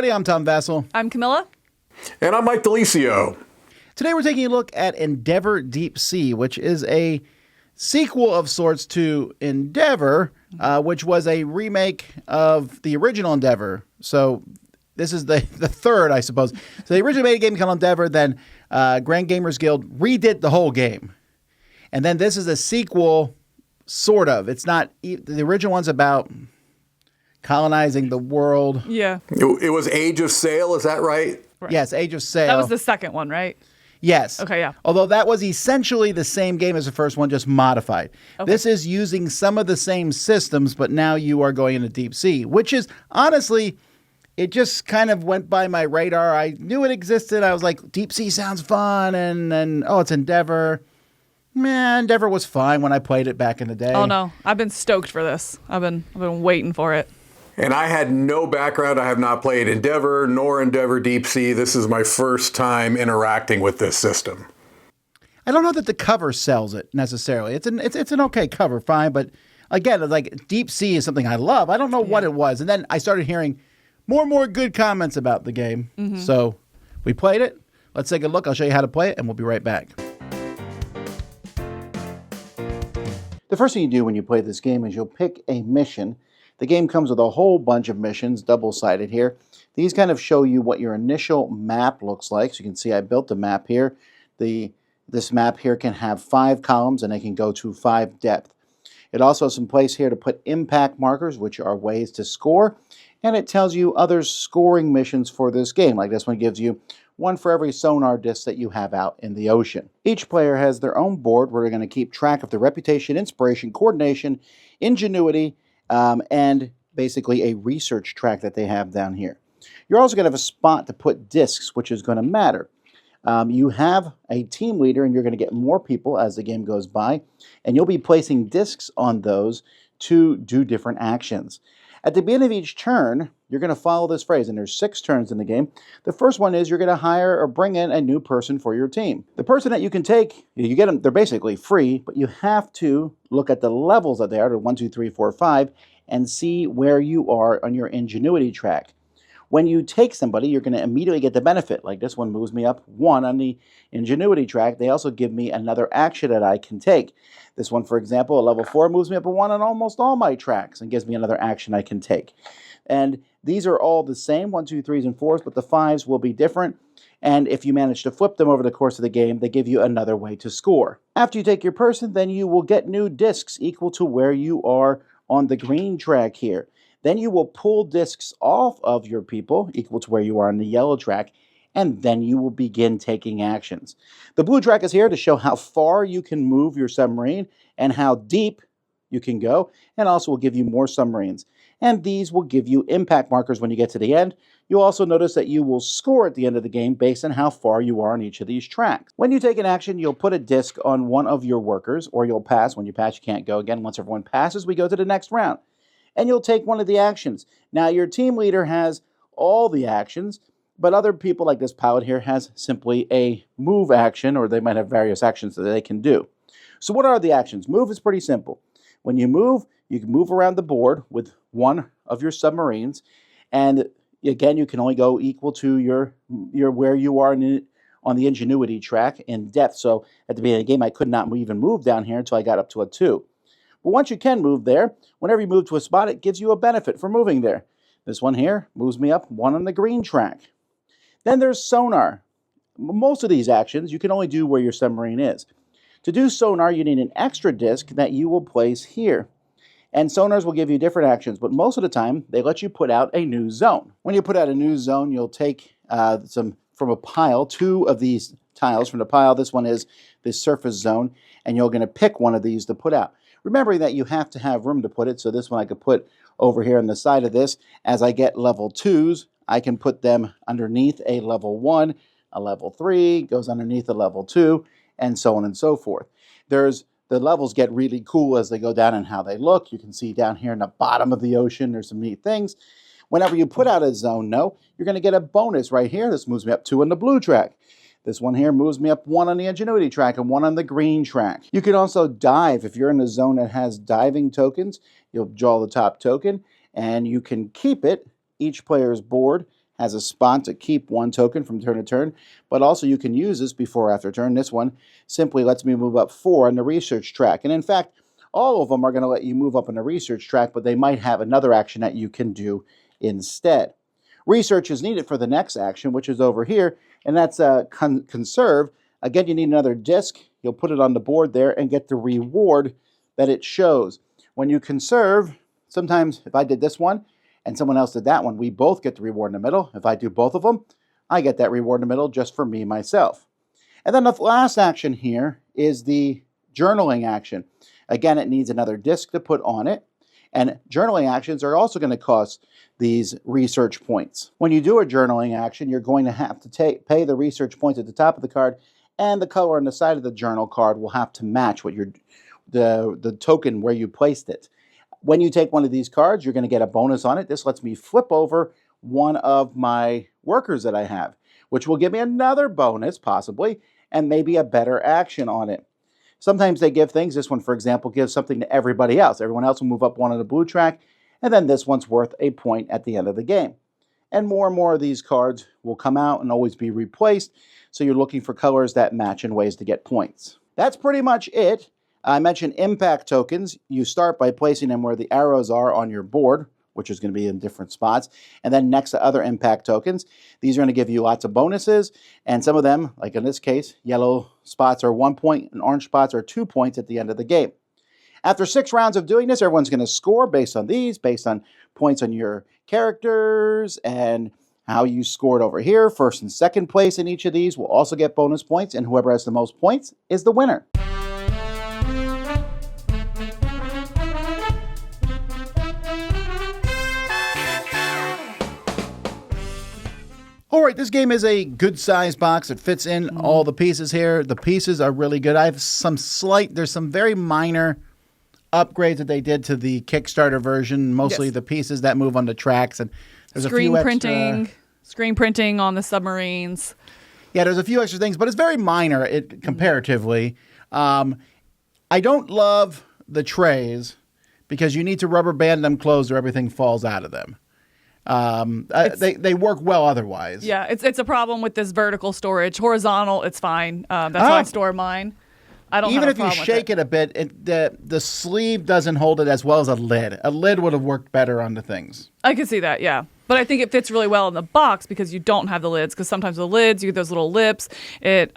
everybody, I'm Tom Vassell. I'm Camilla. And I'm Mike Delisio. Today we're taking a look at Endeavor Deep Sea, which is a sequel of sorts to Endeavor, which was a remake of the original Endeavor. So this is the third, I suppose. So they originally made a game called Endeavor, then Grand Gamers Guild redid the whole game. And then this is a sequel, sort of. It's not, the original one's about colonizing the world. Yeah. It was Age of Sail, is that right? Yes, Age of Sail. That was the second one, right? Yes. Okay, yeah. Although that was essentially the same game as the first one, just modified. Okay. This is using some of the same systems, but now you are going into Deep Sea, which is, honestly, it just kind of went by my radar. I knew it existed. I was like, Deep Sea sounds fun, and oh, it's Endeavor. Man, Endeavor was fine when I played it back in the day. Oh, no. I've been stoked for this. I've been waiting for it. And I had no background. I have not played Endeavor nor Endeavor Deep Sea. This is my first time interacting with this system. I don't know that the cover sells it necessarily. It's an okay cover, fine, but again, like Deep Sea is something I love. I don't know what it was, and then I started hearing more and more good comments about the game. Mm-hmm. So we played it. Let's take a look. I'll show you how to play it, and we'll be right back. The first thing you do when you play this game is you'll pick a mission. The game comes with a whole bunch of missions, double-sided here. These kind of show you what your initial map looks like. So you can see I built the map here. This map here can have 5 columns, and they can go to 5 depth. It also has some place here to put impact markers, which are ways to score. And it tells you other scoring missions for this game. Like this one gives you 1 for every sonar disc that you have out in the ocean. Each player has their own board where they're going to keep track of the reputation, inspiration, coordination, ingenuity, and basically a research track that they have down here. You're also going to have a spot to put discs, which is going to matter. You have a team leader, and you're going to get more people as the game goes by, and you'll be placing discs on those to do different actions. At the beginning of each turn, you're going to follow this phrase, and there's 6 turns in the game. The first one is you're going to hire or bring in a new person for your team. The person that you can take, you get them, they're basically free, but you have to look at the levels that they are, 1, 2, 3, 4, 5, and see where you are on your ingenuity track. When you take somebody, you're going to immediately get the benefit. Like this one moves me up 1 on the ingenuity track. They also give me another action that I can take. This one, for example, a level 4 moves me up a 1 on almost all my tracks and gives me another action I can take. And these are all the same, 1, 2, 3s, and 4s, but the 5s will be different. And if you manage to flip them over the course of the game, they give you another way to score. After you take your person, then you will get new discs equal to where you are on the green track here. Then you will pull discs off of your people, equal to where you are on the yellow track, and then you will begin taking actions. The blue track is here to show how far you can move your submarine and how deep you can go, and also will give you more submarines. And these will give you impact markers when you get to the end. You'll also notice that you will score at the end of the game based on how far you are on each of these tracks. When you take an action, you'll put a disc on one of your workers, or you'll pass. When you pass, you can't go again. Once everyone passes, we go to the next round. And you'll take one of the actions. Now, your team leader has all the actions, but other people like this pilot here has simply a move action, or they might have various actions that they can do. So what are the actions? Move is pretty simple. When you can move around the board with one of your submarines, and again, you can only go equal to your where you are on the ingenuity track in depth. So at the beginning of the game, I could not even move down here until I got up to a 2. But once you can move there, whenever you move to a spot, it gives you a benefit for moving there. This one here moves me up 1 on the green track. Then there's sonar. Most of these actions you can only do where your submarine is. To do sonar, you need an extra disc that you will place here. And sonars will give you different actions, but most of the time, they let you put out a new zone. When you put out a new zone, you'll take some from a pile, 2 of these tiles from the pile. This one is the surface zone, and you're going to pick one of these to put out. Remembering that you have to have room to put it, so this one I could put over here on the side of this. As I get level 2s, I can put them underneath a level 1, a level 3, goes underneath a level 2, and so on and so forth. The levels get really cool as they go down and how they look. You can see down here in the bottom of the ocean, there's some neat things. Whenever you put out a zone, you're going to get a bonus right here. This moves me up 2 on the blue track. This one here moves me up 1 on the ingenuity track and 1 on the green track. You can also dive. If you're in a zone that has diving tokens, you'll draw the top token, and you can keep it, each player's board, has a spot to keep one token from turn to turn, but also you can use this before or after turn. This one simply lets me move up 4 on the research track. And in fact, all of them are going to let you move up on the research track, but they might have another action that you can do instead. Research is needed for the next action, which is over here, and that's conserve. Again, you need another disc. You'll put it on the board there and get the reward that it shows. When you conserve, sometimes if I did this one and someone else did that one, we both get the reward in the middle. If I do both of them, I get that reward in the middle just for me, myself. And then the last action here is the journaling action. Again, it needs another disc to put on it. And journaling actions are also going to cost these research points. When you do a journaling action, you're going to have to pay the research points at the top of the card, and the color on the side of the journal card will have to match what the token where you placed it. When you take one of these cards, you're going to get a bonus on it. This lets me flip over one of my workers that I have, which will give me another bonus, possibly, and maybe a better action on it. Sometimes they give things. This one, for example, gives something to everybody else. Everyone else will move up one on the blue track, and then this one's worth a point at the end of the game. And more of these cards will come out and always be replaced, so you're looking for colors that match and ways to get points. That's pretty much it. I mentioned impact tokens. You start by placing them where the arrows are on your board, which is going to be in different spots, and then next to other impact tokens. These are going to give you lots of bonuses, and some of them, like in this case, yellow spots are 1 point and orange spots are 2 points at the end of the game. After 6 rounds of doing this, everyone's going to score based on these, based on points on your characters and how you scored over here. First and second place in each of these will also get bonus points, and whoever has the most points is the winner. All right, this game is a good-sized box. It fits in all the pieces here. The pieces are really good. I have there's some very minor upgrades that they did to the Kickstarter version, mostly the pieces that move on the tracks. And there's screen a few printing, screen printing on the submarines. Yeah, there's a few extra things, but it's very minor comparatively. I don't love the trays because you need to rubber band them closed or everything falls out of them. They work well otherwise. Yeah, it's a problem with this vertical storage. Horizontal, it's fine. That's how I store mine. I don't even have a if you problem shake with it a bit, the sleeve doesn't hold it as well as a lid. A lid would have worked better on the things. I can see that, yeah. But I think it fits really well in the box because you don't have the lids. Because sometimes the lids, you get those little lips. It's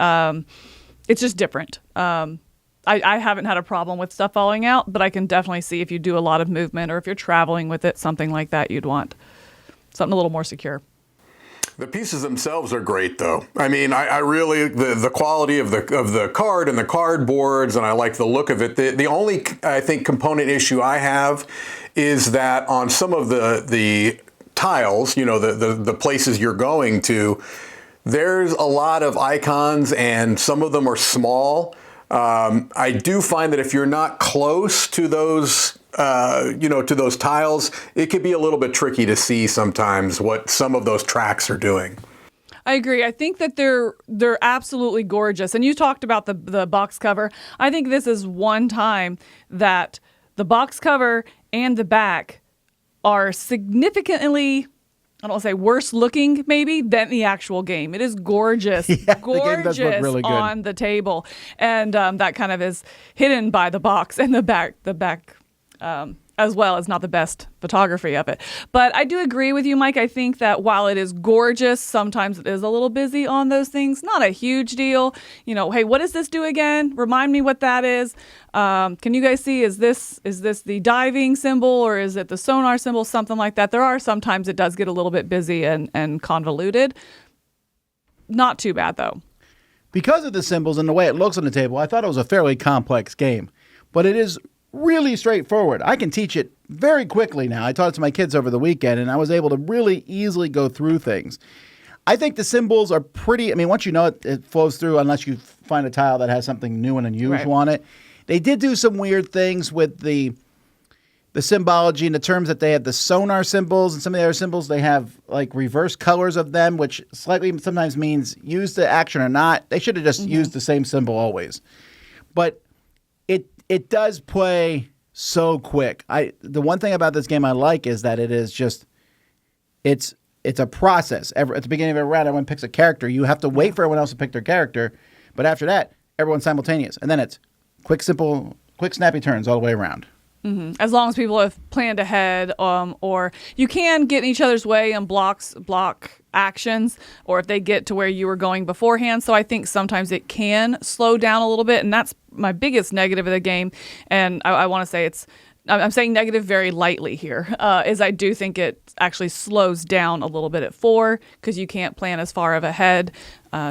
just different. I haven't had a problem with stuff falling out, but I can definitely see if you do a lot of movement or if you're traveling with it, something like that, you'd want something a little more secure. The pieces themselves are great, though. I mean, I really, the quality of the card and the cardboards, and I like the look of it. The only, I think, component issue I have is that on some of the tiles, you know, the places you're going to, there's a lot of icons, and some of them are small. I do find that if you're not close to those, to those tiles, it could be a little bit tricky to see sometimes what some of those tracks are doing. I agree. I think that they're absolutely gorgeous. And you talked about the box cover. I think this is one time that the box cover and the back are significantly, I don't want to say worse looking maybe than the actual game. It is gorgeous, gorgeous the game does look really good on the table, and that kind of is hidden by the box and the back as well is not the best photography of it. But I do agree with you, Mike. I think that while it is gorgeous, sometimes it is a little busy on those things. Not a huge deal. You know, hey, what does this do again? Remind me what that is. Can you guys see, is this the diving symbol or is it the sonar symbol? Something like that. There are sometimes it does get a little bit busy and convoluted. Not too bad, though. Because of the symbols and the way it looks on the table, I thought it was a fairly complex game. But it is really straightforward. I can teach it very quickly now. I taught it to my kids over the weekend, and I was able to really easily go through things. I think the symbols are pretty, I mean, once you know it, it flows through unless you find a tile that has something new and unusual on it. They did do some weird things with the symbology in the terms that they have the sonar symbols and some of the other symbols, they have like reverse colors of them, which slightly sometimes means use the action or not. They should have just used the same symbol always. But it does play so quick. The one thing about this game I like is that it is just it's it's a process. At the beginning of every round, everyone picks a character. You have to wait for everyone else to pick their character, but after that, everyone's simultaneous, and then it's quick, simple, quick, snappy turns all the way around. As long as people have planned ahead, or you can get in each other's way and block actions, or if they get to where you were going beforehand. So I think sometimes it can slow down a little bit, and that's my biggest negative of the game. And I want to say I'm saying negative very lightly here, is I do think it actually slows down a little bit at 4 because you can't plan as far ahead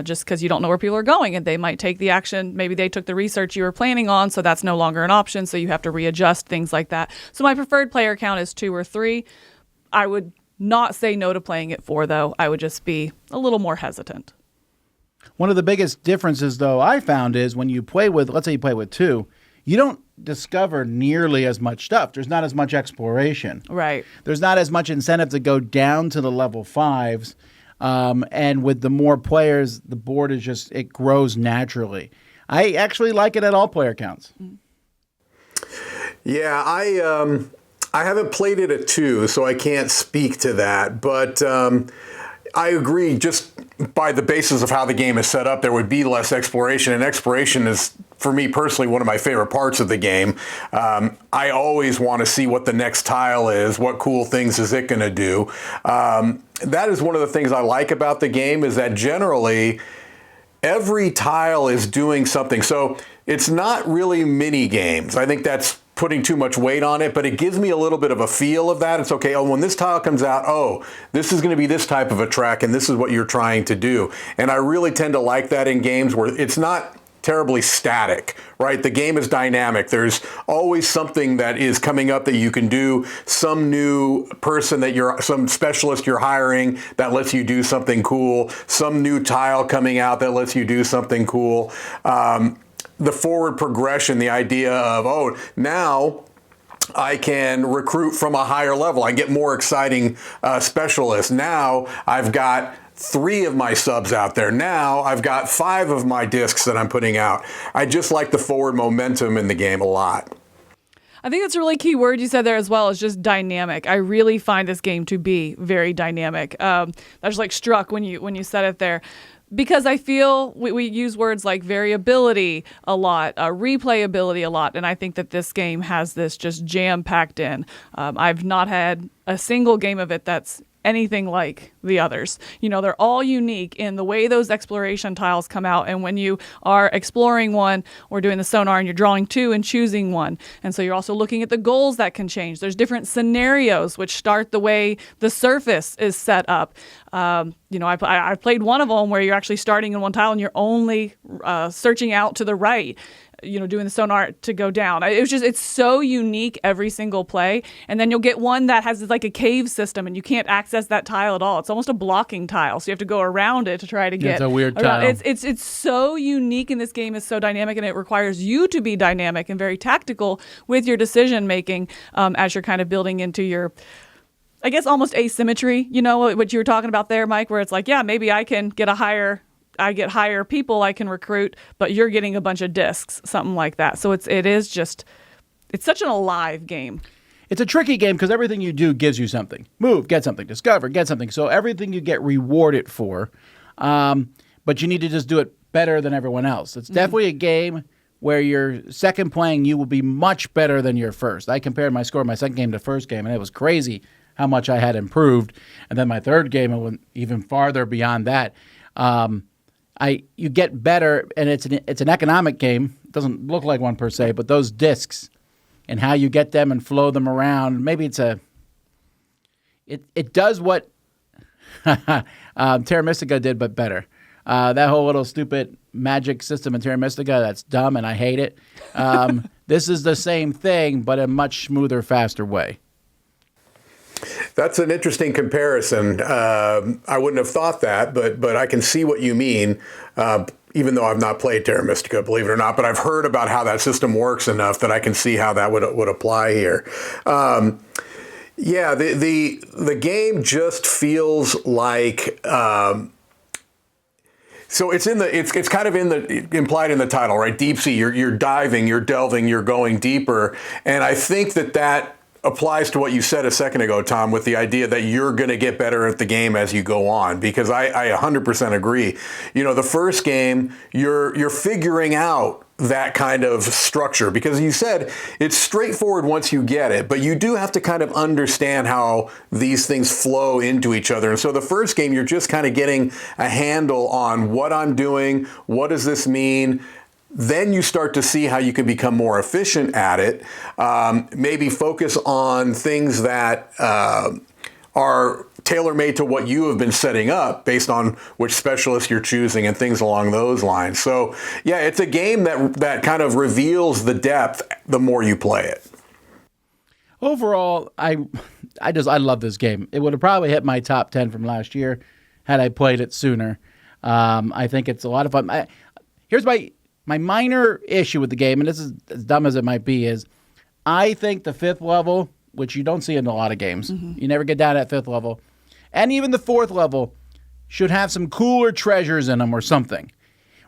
just because you don't know where people are going, and they might take the action. Maybe they took the research you were planning on, so that's no longer an option, so you have to readjust, things like that. So my preferred player count is 2 or 3. I would not say no to playing at 4, though. I would just be a little more hesitant. One of the biggest differences, though, I found is when you play with, let's say you play with 2, you don't discover nearly as much stuff. There's not as much exploration. Right. There's not as much incentive to go down to the level 5s. And with the more players, the board is it grows naturally. I actually like it at all player counts. Yeah, I haven't played it at 2, so I can't speak to that. But I agree, just by the basis of how the game is set up, there would be less exploration. And exploration is, for me personally, one of my favorite parts of the game. I always want to see what the next tile is, what cool things is it going to do. That is one of the things I like about the game, is that generally every tile is doing something. So it's not really mini games. I think that's putting too much weight on it, but it gives me a little bit of a feel of that. It's okay, when this tile comes out, this is going to be this type of a track, and this is what you're trying to do. And I really tend to like that in games where it's not terribly static, right? The game is dynamic. There's always something that is coming up that you can do, some new person some specialist you're hiring that lets you do something cool, some new tile coming out that lets you do something cool. The forward progression, the idea of, now I can recruit from a higher level. I get more exciting specialists. Now I've got 3 of my subs out there. Now I've got 5 of my discs that I'm putting out. I just like the forward momentum in the game a lot. I think that's a really key word you said there as well, is just dynamic. I really find this game to be very dynamic. I was struck when you said it there. Because I feel we use words like variability a lot, replayability a lot, and I think that this game has this just jam-packed in. I've not had a single game of it that's anything like the others. They're all unique in the way those exploration tiles come out, and when you are exploring one or doing the sonar and you're drawing 2 and choosing one. And so you're also looking at the goals that can change. There's different scenarios which start the way the surface is set up. I played one of them where you're actually starting in one tile and you're only searching out to the right, doing the sonar to go down. It's so unique every single play. And then you'll get one that has like a cave system and you can't access that tile at all. It's almost a blocking tile. So you have to go around it to try to get. It's a weird around. tile. It's so unique, and this game is so dynamic, and it requires you to be dynamic and very tactical with your decision making as you're kind of building into your, I guess, almost asymmetry, what you were talking about there, Mike, where it's like, yeah, maybe I get higher people I can recruit, but you're getting a bunch of discs, something like that. So it's such an alive game. It's a tricky game because everything you do gives you something. Move, get something. Discover, get something. So everything you get rewarded for, but you need to just do it better than everyone else. It's definitely a game where your second playing, you will be much better than your first. I compared my score of my second game to first game, and it was crazy how much I had improved. And then my third game, I went even farther beyond that. You get better, and it's an economic game. It doesn't look like one per se, but those discs and how you get them and flow them around. Maybe it does what Terra Mystica did, but better. That whole little stupid magic system in Terra Mystica, that's dumb, and I hate it. This is the same thing, but a much smoother, faster way. That's an interesting comparison. I wouldn't have thought that, but I can see what you mean, even though I've not played Terra Mystica, believe it or not. But I've heard about how that system works enough that I can see how that would apply here. The game just feels like. So it's kind of implied in the title, right? Deep sea. You're diving, you're delving, you're going deeper, and I think that applies to what you said a second ago, Tom, with the idea that you're going to get better at the game as you go on, because I 100% agree. The first game, you're figuring out that kind of structure, because you said it's straightforward once you get it, but you do have to kind of understand how these things flow into each other. And so the first game, you're just kind of getting a handle on what I'm doing, what does this mean. Then you start to see how you can become more efficient at it. Maybe focus on things that are tailor-made to what you have been setting up based on which specialist you're choosing and things along those lines. So, yeah, it's a game that kind of reveals the depth the more you play it. Overall, I love this game. It would have probably hit my top 10 from last year had I played it sooner. I think it's a lot of fun. Here's my minor issue with the game, and this is as dumb as it might be, is I think the fifth level, which you don't see in a lot of games, you never get down at fifth level, and even the fourth level should have some cooler treasures in them or something.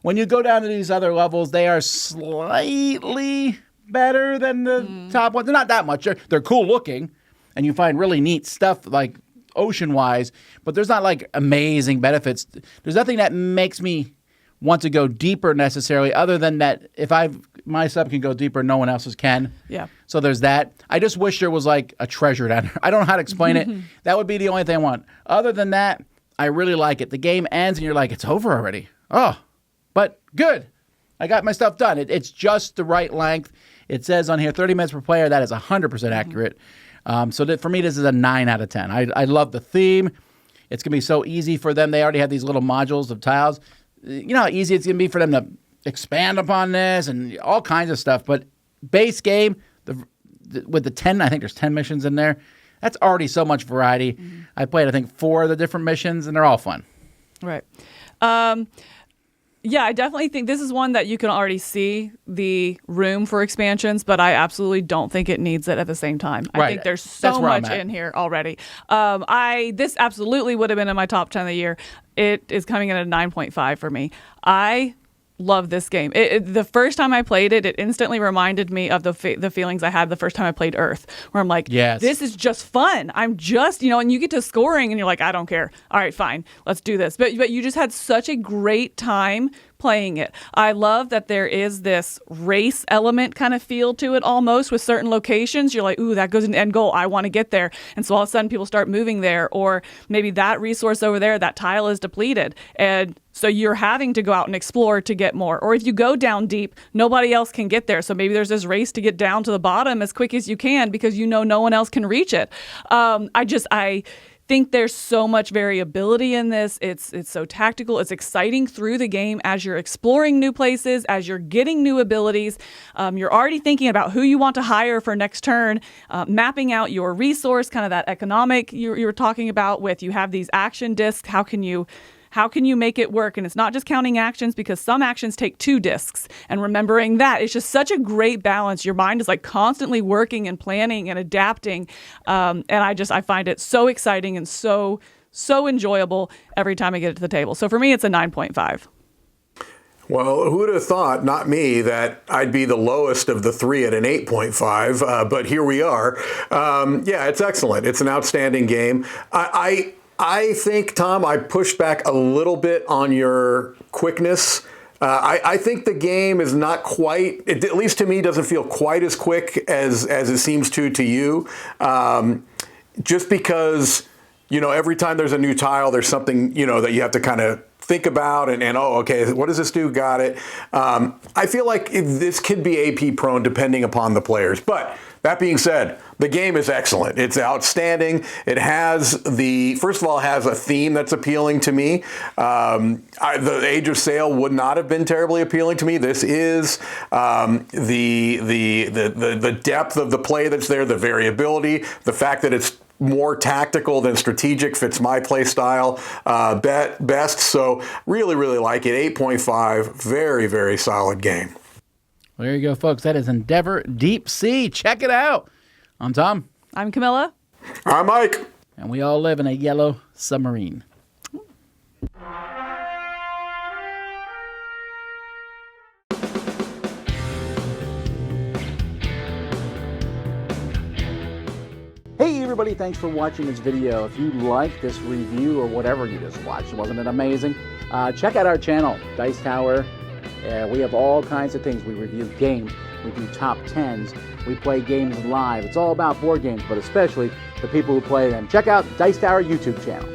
When you go down to these other levels, they are slightly better than the top ones. They're not that much. They're cool looking, and you find really neat stuff like ocean-wise, but there's not like amazing benefits. There's nothing that makes me want to go deeper necessarily, other than that if my sub can go deeper, no one else's can. Yeah. So there's that. I just wish there was like a treasure down there. I don't know how to explain it. That would be the only thing I want. Other than that, I really like it. The game ends and you're like, it's over already. Oh, but good. I got my stuff done. It's just the right length. It says on here 30 minutes per player. That is 100% accurate. For me, this is a 9 out of 10. I love the theme. It's going to be so easy for them. They already have these little modules of tiles. You know how easy it's going to be for them to expand upon this and all kinds of stuff. But base game, with the 10, I think there's 10 missions in there. That's already so much variety. I played, I think, 4 of the different missions, and they're all fun. Right. Yeah, I definitely think this is one that you can already see the room for expansions, but I absolutely don't think it needs it at the same time. Right. I think there's so much in here already. This absolutely would have been in my top 10 of the year. It is coming in at a 9.5 for me. I love this game. The first time I played it, it instantly reminded me of the feelings I had the first time I played Earth, where I'm like, yes, this is just fun. I'm just, and you get to scoring and you're like, I don't care. All right, fine, let's do this. But you just had such a great time playing it. I love that there is this race element kind of feel to it almost with certain locations. You're like, ooh, that goes in end goal. I want to get there. And so all of a sudden people start moving there, or maybe that resource over there, that tile is depleted. And so you're having to go out and explore to get more. Or if you go down deep, nobody else can get there. So maybe there's this race to get down to the bottom as quick as you can because no one else can reach it. I think there's so much variability in this. It's so tactical. It's exciting through the game as you're exploring new places, as you're getting new abilities. You're already thinking about who you want to hire for next turn, mapping out your resource, kind of that economic you were talking about with you have these action discs. How can you make it work? And it's not just counting actions, because some actions take 2 discs, and remembering that it's just such a great balance. Your mind is like constantly working and planning and adapting. And I find it so exciting and so enjoyable every time I get it to the table. So for me, it's a 9.5. Well, who would have thought, not me, that I'd be the lowest of the 3 at an 8.5, but here we are. Yeah, it's excellent. It's an outstanding game. I think, Tom, I pushed back a little bit on your quickness. I think the game is not quite, at least to me, doesn't feel quite as quick as it seems to you. Just because, every time there's a new tile, there's something, that you have to kind of think about and okay, what does this do? Got it. I feel like this could be AP prone depending upon the players. But that being said, the game is excellent. It's outstanding. It has first of all, has a theme that's appealing to me. The Age of Sail would not have been terribly appealing to me. This is the depth of the play that's there, the variability, the fact that it's more tactical than strategic fits my play style best. So really, really like it. 8.5, very, very solid game. Well, there you go, folks. That is Endeavor Deep Sea. Check it out. I'm Tom. I'm Camilla. I'm Mike. And we all live in a yellow submarine. everybody, thanks for watching this video. If you like this review or whatever you just watched, wasn't it amazing? Check out our channel, Dice Tower. We have all kinds of things. We review games, we do top 10s, we play games live. It's all about board games, but especially the people who play them. Check out Dice Tower YouTube channel.